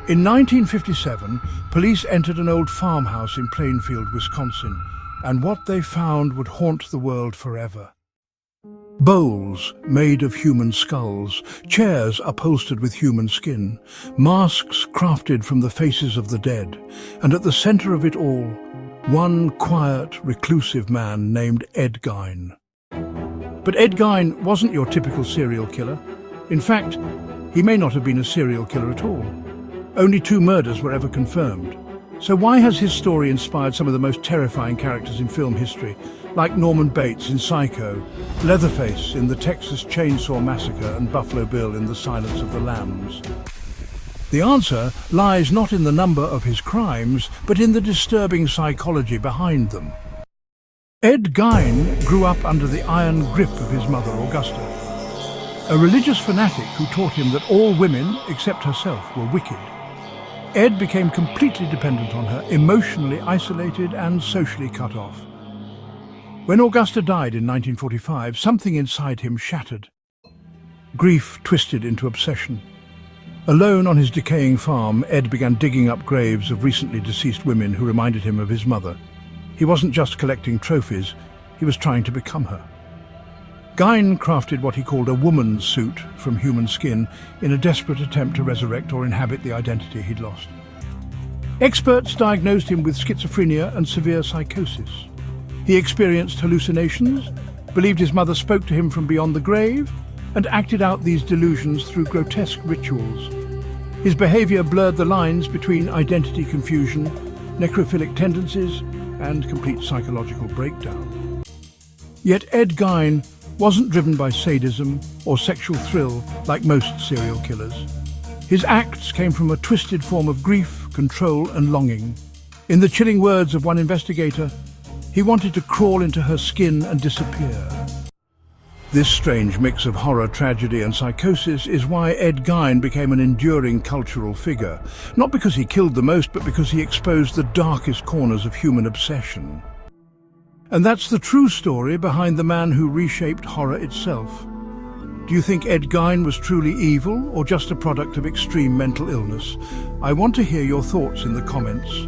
In 1957, police entered an old farmhouse in Plainfield, Wisconsin, and what they found would haunt the world forever. Bowls made of human skulls, chairs upholstered with human skin, masks crafted from the faces of the dead, and at the center of it all, one quiet, reclusive man named Ed Gein. But Ed Gein wasn't your typical serial killer. In fact, he may not have been a serial killer at all. Only 2 murders were ever confirmed. So why has his story inspired some of the most terrifying characters in film history, like Norman Bates in Psycho, Leatherface in the Texas Chainsaw Massacre, and Buffalo Bill in The Silence of the Lambs? The answer lies not in the number of his crimes, but in the disturbing psychology behind them. Ed Gein grew up under the iron grip of his mother, Augusta, a religious fanatic who taught him that all women, except herself, were wicked. Ed became completely dependent on her, emotionally isolated and socially cut off. When Augusta died in 1945, something inside him shattered. Grief twisted into obsession. Alone on his decaying farm, Ed began digging up graves of recently deceased women who reminded him of his mother. He wasn't just collecting trophies, he was trying to become her. Gein crafted what he called a woman's suit from human skin in a desperate attempt to resurrect or inhabit the identity he'd lost. Experts diagnosed him with schizophrenia and severe psychosis. He experienced hallucinations, believed his mother spoke to him from beyond the grave, and acted out these delusions through grotesque rituals. His behavior blurred the lines between identity confusion, necrophilic tendencies, and complete psychological breakdown. Yet Ed Gein wasn't driven by sadism or sexual thrill like most serial killers. His acts came from a twisted form of grief, control, and longing. In the chilling words of one investigator, he wanted to crawl into her skin and disappear. This strange mix of horror, tragedy, and psychosis is why Ed Gein became an enduring cultural figure, not because he killed the most, but because he exposed the darkest corners of human obsession. And that's the true story behind the man who reshaped horror itself. Do you think Ed Gein was truly evil or just a product of extreme mental illness? I want to hear your thoughts in the comments.